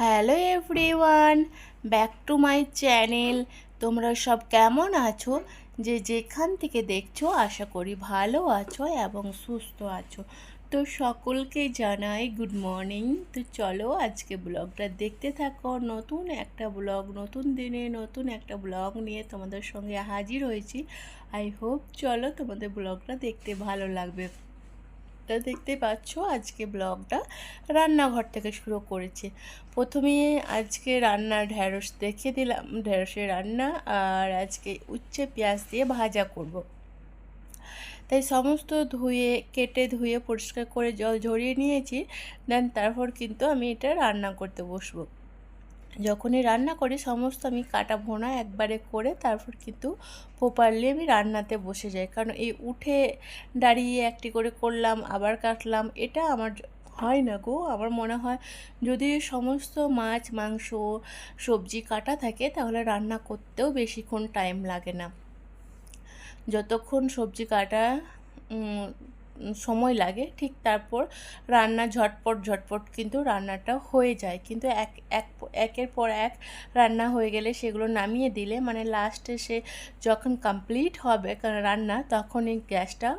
Hello everyone, back to my channel. তোমরা সব কেমন আছো? যে যেখান থেকে দেখছো আশা করি ভালো আছো এবং সুস্থ আছো। তো সকলকে জানাই গুড মর্নিং। তো চলো আজকে ব্লগটা দেখতে থাকো। নতুন একটা ব্লগ, নতুন দিনে নতুন একটা ব্লগ নিয়ে তোমাদের সঙ্গে হাজির হয়েছি। আই হোপ চলো তোমাদের ব্লগটা দেখতে ভালো লাগবে। তো দেখতে পাচ্ছ আজকে ব্লগটা রান্নাঘর থেকে শুরু করেছি। প্রথমে আজকে ঢ্যাঁড়স দেখিয়ে দিলাম, ঢ্যাঁড়সের রান্না। আর আজকে উচ্ছে পেঁয়াজ দিয়ে ভাজা করব। তাই সমস্ত ধুয়ে পরিষ্কার করে জল ঝরিয়ে নিয়েছি। দেন তারপর কিন্তু আমি এটা রান্না করতে বসবো। যখনই রান্না করি সমস্ত আমি কাটা ভোনা একবারে করে তারপর কিন্তু প্রপারলি আমি রান্নাতে বসে যাই। কারণ এই উঠে দাঁড়িয়ে একটি করে করলাম আবার কাটলাম, এটা আমার হয় না গো। আমার মনে হয় যদি সমস্ত মাছ মাংস সবজি কাটা থাকে তাহলে রান্না করতেও বেশিক্ষণ টাইম লাগে না। যতক্ষণ সবজি কাটা সময় লাগে ঠিক তারপর রান্না ঝটপট কিন্তু রান্নাটা হয়ে যায়। কিন্তু একের পর এক রান্না হয়ে গেলে সেগুলো নামিয়ে দিলে মানে লাস্টে সে যখন কমপ্লিট হবে রান্না তখনই গ্যাসটা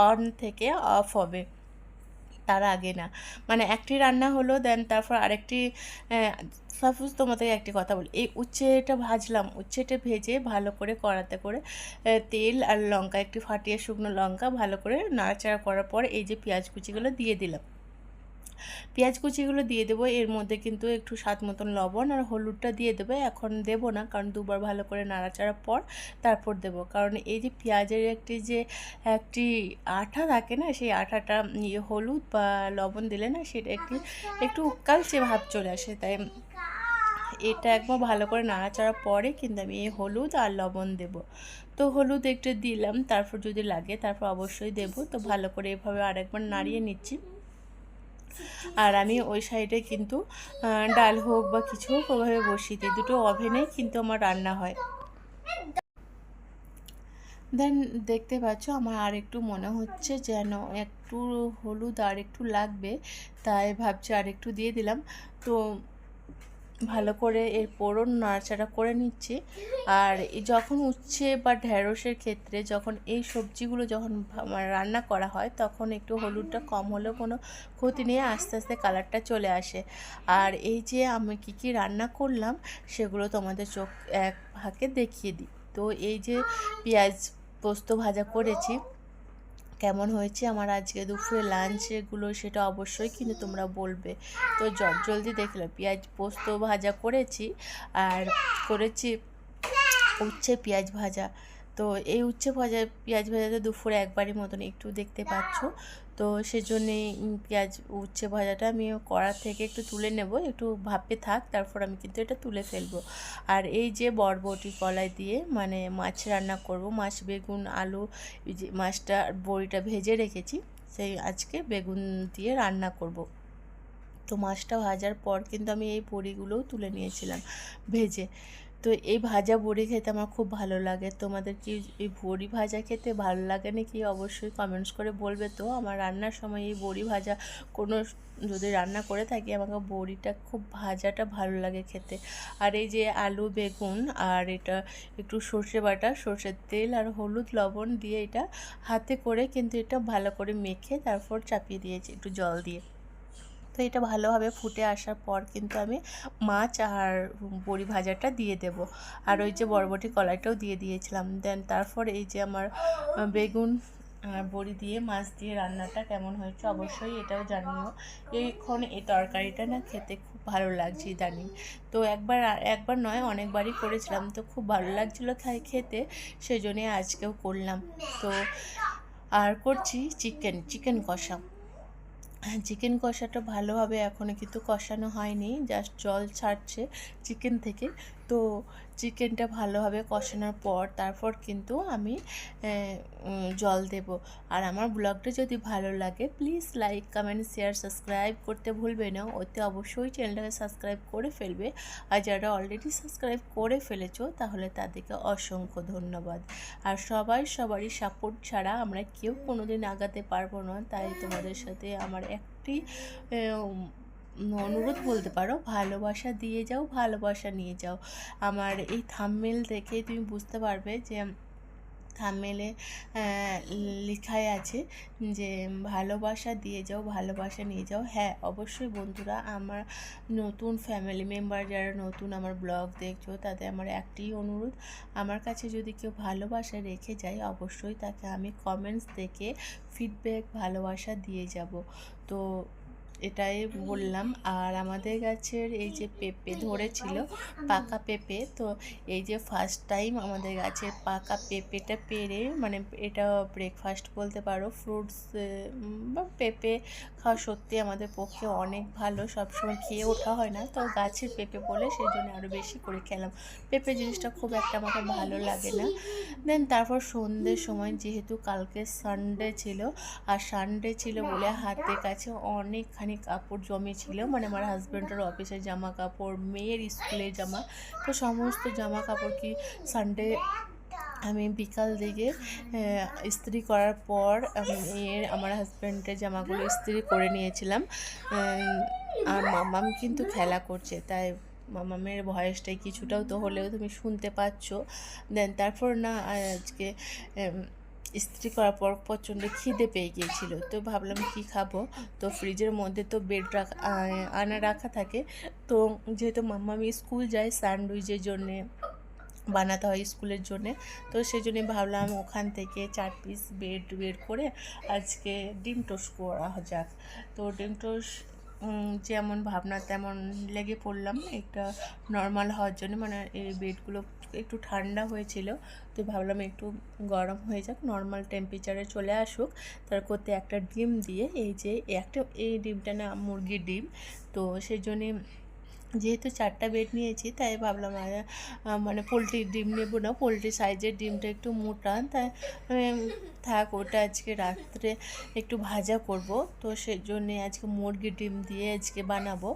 অন থেকে অফ হবে, তার আগে না। মানে একটি রান্না হলো, দেন তারপর আরেকটি। সাপোজ তোমাদের একটি কথা বলি, এই উচ্ছেটা ভাজলাম, উচ্ছেটা ভেজে ভালো করে কড়াতে করে তেল আর লঙ্কা একটু ফাটিয়ে শুকনো লঙ্কা ভালো করে নাড়াচাড়া করার পর এই যে পেঁয়াজ কুচিগুলো দিয়ে দিলাম। পেঁয়াজ কুচিগুলো দিয়ে দেবো, এর মধ্যে কিন্তু একটু স্বাদ মতন লবণ আর হলুদটা দিয়ে দেবো। এখন দেবো না, কারণ দুবার ভালো করে নাড়াচাড়ার পর তারপর দেবো। কারণ এই যে পেঁয়াজের একটি আঠা থাকে না, সেই আঠাটা হলুদ বা লবণ দিলে না সেটা একটু কালচে ভাব চলে আসে। তাই এটা একবার ভালো করে নাড়াচাড়ার পরে কিন্তু আমি এই হলুদ আর লবণ দেব। তো হলুদ একটু দিলাম, তারপর যদি লাগে তারপর অবশ্যই দেব। তো ভালো করে এভাবে আরেকবার নাড়িয়ে নিচ্ছি। আর আমি ওই সাইডে কিন্তু ডাল হোক বা কিছু হোক ওভাবে বসিয়ে দিই, দুটো ওভেনেই কিন্তু আমার রান্না হয়। দেন দেখতে পাচ্ছ আমার আর একটু মনে হচ্ছে যেন একটু হলুদ আর একটু লাগবে, তাই ভাবছি আর একটু দিয়ে দিলাম। তো ভালো করে এর পোড়ন নাড়াচাড়া করে নিচ্ছি। আর যখন উচ্ছে বা ঢ্যাঁড়সের ক্ষেত্রে যখন এই সবজিগুলো যখন রান্না করা হয় তখন একটু হলুদটা কম হলেও কোনো ক্ষতি নেই, আস্তে আস্তে কালারটা চলে আসে। আর এই যে আমি কি রান্না করলাম সেগুলো তোমাদের চোখ এক ফাঁকে দেখিয়ে দিই। তো এই যে পেঁয়াজ পোস্ত ভাজা করেছি, কেমন হয়েছে আমার আজকে দুপুরে লাঞ্চগুলো সেটা অবশ্যই কিন্তু তোমরা বলবে। তো জলদি দেখলাম পেঁয়াজ পোস্ত ভাজা করেছি আর করেছি উচ্ছে পেঁয়াজ ভাজা। তো এই উচ্ছে পেঁয়াজ ভাজাতে দুপুরে একবারই মতন একটু দেখতে পাচ্ছ। তো সেজন্যেই উচ্ছে ভাজাটা আমি কড়া থেকে একটু তুলে নেব, একটু ভাপে থাক, তারপর আমি কিন্তু এটা তুলে ফেলবো। আর এই যে বরবটি কলাই দিয়ে মানে মাছ রান্না করব, মাছ বেগুন আলু, এই যে মাছটা বড়িটা ভেজে রেখেছি সেই আজকে বেগুন দিয়ে রান্না করব। তো মাছটা ভাজার পর কিন্তু আমি এই বড়িগুলোও তুলে নিয়েছিলাম ভেজে। তো এই ভাজা বড়ি খেতে আমার খুব ভালো লাগে। তোমাদের কি এই বড়ি ভাজা খেতে ভালো লাগে নাকি অবশ্যই কমেন্টস করে বলবে। তো আমার রান্নার সময় এই বড়ি ভাজা কোনো যদি রান্না করে থাকি আমাকে বড়িটা খুব ভাজাটা ভালো লাগে খেতে। আর এই যে আলু বেগুন আর এটা একটু সর্ষে বাটা, সর্ষের তেল আর হলুদ লবণ দিয়ে এটা হাতে করে কিন্তু এটা ভালো করে মেখে তারপর চাপিয়ে দিয়েছি একটু জল দিয়ে। তো এটা ভালোভাবে ফুটে আসার পর কিন্তু আমি মাছ আর বড়ি ভাজাটা দিয়ে দেব। আর ওই যে বরবটি কলাইটাও দিয়ে দিয়েছিলাম। দেন তারপর এই যে আমার বেগুন আর বড়ি দিয়ে মাছ দিয়ে রান্নাটা কেমন হয়েছে অবশ্যই এটাও জানিও। এখন এই তরকারিটা না খেতে খুব ভালো লাগছে ইদানিং। তো একবার নয় অনেকবারই করেছিলাম, তো খুব ভালো লাগছিলো খেতে, সেজন্যে আজকেও করলাম। তো আর করছি চিকেন কষা। চিকেন কষাটা ভালোভাবে এখনও কিন্তু কষানো হয়নি, জাস্ট জল ছাড়ছে চিকেন থেকে। তো চিকেনটা ভালোভাবে কষানোর পর তারপর কিন্তু আমি জল দেব। আর আমার ব্লগটা যদি ভালো লাগে please like comment share subscribe করতে ভুলবে না। ওতে অবশ্যই চ্যানেলটাকে সাবস্ক্রাইব করে ফেলবে। আর যারা অলরেডি সাবস্ক্রাইব করে ফেলেছো তাহলে তাদেরকে অসংখ্য ধন্যবাদ। আর সবারই সাপোর্ট ছাড়া আমরা কেউ কোনো দিন আগাতে পারবো না। তাই তোমাদের সাথে আমার একটি অনুরোধ বলতে পারো, ভালোবাসা দিয়ে যাও, ভালোবাসা নিয়ে যাও। আমার এই থাম্বনেল দেখেই তুমি বুঝতে পারবে যে থাম্বনেলে লেখাই আছে যে ভালোবাসা দিয়ে যাও, ভালোবাসা নিয়ে যাও। হ্যাঁ, অবশ্যই বন্ধুরা, আমার নতুন ফ্যামিলি মেম্বার যারা নতুন আমার ব্লগ দেখছো, তাদের আমার একটাই অনুরোধ, আমার কাছে যদি কেউ ভালোবাসা রেখে যায়, অবশ্যই তাকে আমি কমেন্টস দেখে ফিডব্যাক ভালোবাসা দিয়ে যাব। তো এটাই বললাম। আর আমাদের গাছের এই যে পেঁপে ধরেছিল, পাকা পেঁপে, তো এই যে ফার্স্ট টাইম আমাদের গাছের পাকা পেঁপেটা পেড়ে, মানে এটা ব্রেকফাস্ট বলতে পারো, ফ্রুটস বা পেঁপে খাওয়া সত্যি আমাদের পক্ষে অনেক ভালো, সবসময় খেয়ে ওঠা হয় না, তো গাছের পেঁপে বলে সেই জন্য আরও বেশি করে খেলাম। পেঁপে জিনিসটা খুব একটা আমাকে ভালো লাগে না। দেন তারপর সন্ধ্যের সময়, যেহেতু কালকে সানডে ছিল, আর সানডে ছিল বলে হাতের কাছে অনেকখানি কাপড় জমেছিল, মানে আমার হাজব্যান্ডের অফিসের জামা কাপড়, মেয়ের স্কুলের জামা, তো সমস্ত জামা কাপড় কি সানডে আমি বিকাল দিকে ইস্ত্রি করার পর আমার হাজব্যান্ডের জামাগুলো ইস্ত্রি করে নিয়েছিলাম। আর মামাম কিন্তু খেলা করছে, তাই মামামের ভয়েসটাই কিছুটাও তো হলেও তুমি শুনতে পাচ্ছ। দেন তারপর না আজকে ইস্ত্রি করার পর প্রচণ্ড খিদে পেয়ে গিয়েছিল, তো ভাবলাম কি খাবো, তো ফ্রিজের মধ্যে তো বেড আনা রাখা থাকে, তো যেহেতু মাম্মামি স্কুল যায়, স্যান্ডউইচের জন্যে বানাতে হয় স্কুলের জন্যে, তো সেই জন্যে ভাবলাম ওখান থেকে 4 পিস ব্রেড বের করে আজকে ডিম টোস্ট করা যাক। তো ডিম টোস্ট যেমন ভাবনা তেমন লেগে পড়লাম একটা নর্মাল হওয়ার জন্য, মানে এই ব্রেডগুলো একটু ঠান্ডা হয়েছিল, তো ভাবলাম একটু গরম হয়ে যাক, নর্মাল টেম্পারেচারে চলে আসুক, তার করতে একটা ডিম দিয়ে, এই ডিমটা না মুরগির ডিম, তো সেই জন্যে যেহেতু 4টা বেড নিয়েছি, তাই ভাবলাম মানে পোলট্রির ডিম নেবো না, পোলট্রি সাইজের ডিমটা একটু মোটা, তাই থাক, ওটা আজকে রাত্রে একটু ভাজা করব, তো সেই জন্যে আজকে মুরগির ডিম দিয়ে আজকে বানাবো।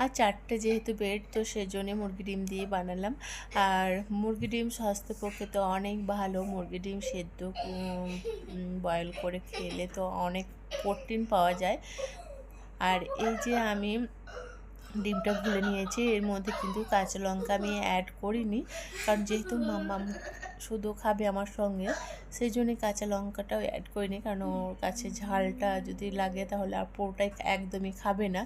আর 4টে যেহেতু বেড, তো সেই জন্যে মুরগি ডিম দিয়ে বানালাম। আর মুরগি ডিম স্বাস্থ্যের পক্ষে তো অনেক ভালো, মুরগি ডিম সেদ্ধ বয়েল করে খেলে তো অনেক প্রোটিন পাওয়া যায়। আর এই যে আমি ডিমটা গুলে নিয়েছি, এর মধ্যে কিন্তু কাঁচা লঙ্কা আমি অ্যাড করিনি, কারণ যেহেতু মাম্মাম শুধু খাবে আমার সঙ্গে, সেই জন্যে কাঁচা লঙ্কাটাও অ্যাড করিনি, কারণ ওর কাছে ঝালটা যদি লাগে তাহলে আর পুরোটাই একদমই খাবে না।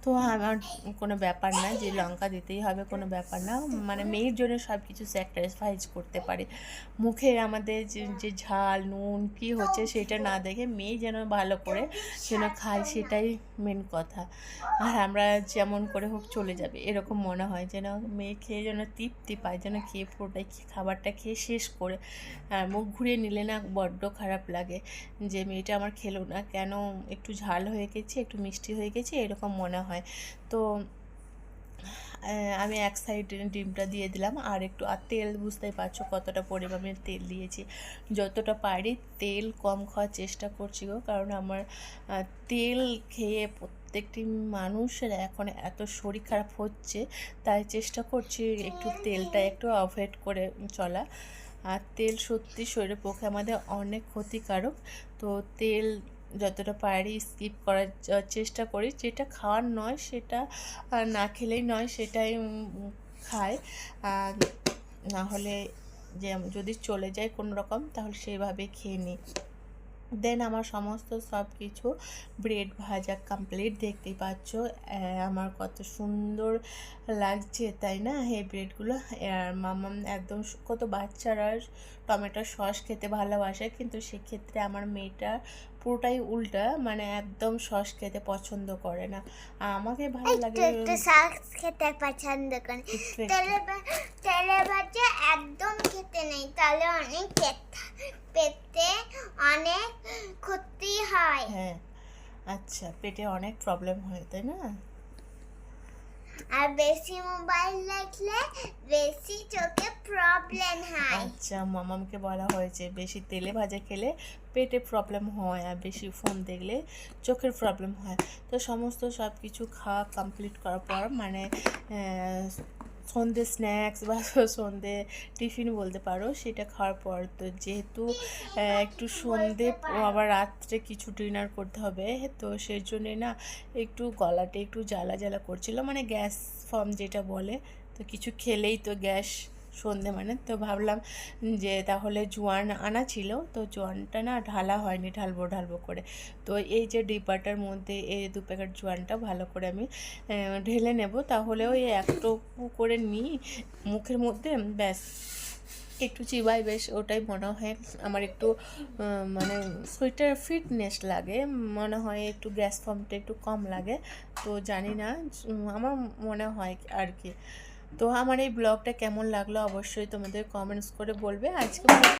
তো আমার কোনো ব্যাপার না যে লঙ্কা দিতেই হবে, কোনো ব্যাপার না, মানে মেয়ের জন্য সব কিছু স্যাক্রিফাইস করতে পারে। মুখে আমাদের যে ঝাল নুন কী হচ্ছে সেটা না দেখে মেয়ে যেন ভালো করে যেন খায়, সেটাই মেন কথা। আর আমরা যেমন করে হোক চলে যাবে এরকম মনে হয়, যেন মেয়ে খেয়ে যেন তৃপ্তি পায়, যেন খেয়ে পুরোটাই খাবারটা খেয়ে শেষ করে মুখ ঘুরিয়ে নিলে না বড্ড খারাপ লাগে, যে মেয়েটা আমার খেলো না কেন, একটু ঝাল হয়ে গেছে, একটু মিষ্টি হয়ে গেছে, এরকম মনে হয়। তো আমি এক সাইডে ডিমটা দিয়ে দিলাম, আর একটু আর তেল বুঝতেই পারছো কতটা পরিমাণে তেল দিয়েছি, যতটা পারি তেল কম খাওয়ার চেষ্টা করছি গো, কারণ আমার তেল খেয়ে প্রত্যেকটি মানুষের এখন এত শরীর খারাপ হচ্ছে, তাই চেষ্টা করছি একটু তেলটা একটু অ্যাভয়েড করে চলা। আর তেল সত্যি শরীরের পক্ষে আমাদের অনেক ক্ষতিকারক, তো তেল যতটা পারি স্কিপ করার চেষ্টা করি, যেটা খাওয়ার নয় সেটা না খেলেই নয়, সেটাই খাই, আর না হলে যে যদি চলে যায় কোনো রকম তাহলে সেইভাবে খেয়ে নিই। দেন আমার সমস্ত সব কিছু ব্রেড ভাজা কমপ্লিট, দেখতেই পাচ্ছ আমার কত সুন্দর লাগছে, তাই না এই ব্রেডগুলো। আর মামাম একদম, কত বাচ্চারা টমেটো সস খেতে ভালোবাসে, কিন্তু সেক্ষেত্রে আমার মেয়েটা পুরোটাই উল্টা, মানে একদম সস খেতে পছন্দ করে না, আমাকে ভালো লাগে সস খেতে পছন্দ করে, তেলে ভাজা একদম খেতে নেই, তাহলে অনেক পেটে অনেক ক্ষতি হয়। হ্যাঁ, আচ্ছা, পেটে অনেক প্রবলেম হয়, তাই না? আর বেশি মোবাইল দেখলে বেশি চোখে প্রবলেম হয়। আচ্ছা, মামামকে বলা হয়েছে বেশি তেলে ভাজা খেলে পেটে প্রবলেম হয়, আর বেশি ফোন দেখলে চোখের প্রবলেম হয়। তো সমস্ত সব কিছু খাওয়া কমপ্লিট করার পর, মানে সন্ধে স্ন্যাক্স বা সন্ধে টিফিন বলতে পারো, সেটা খাওয়ার পর তো যেহেতু একটু সন্ধে আবার রাত্রে কিছু ডিনার করতে হবে, তো সেই জন্যে না একটু গলাটা একটু জ্বালা জ্বালা করছিল, মানে গ্যাস ফর্ম যেটা বলে। তো কিছু খেলেই তো গ্যাস সন্ধে মানে, তো ভাবলাম যে তাহলে জোয়ান আনা ছিল, তো জোয়ানটা না ঢালা হয়নি, ঢালবো করে। তো এই যে ডিব্বাটার মধ্যে এই 2 প্যাকেট জোয়ানটা ভালো করে আমি ঢেলে নেব, তাহলে ওই একটু করে নিই মুখের মধ্যে, ব্যাস একটু চিবাই, বেশ ওটাই মনে হয় আমার একটু মানে শরীরটার ফিটনেস লাগে, মনে হয় একটু গ্যাস ফর্মটা একটু কম লাগে। তো জানি না, আমার মনে হয় আর কি। তো আমার এই ব্লগটা কেমন লাগলো অবশ্যই তোমাদের কমেন্টস করে বলবে। আজকে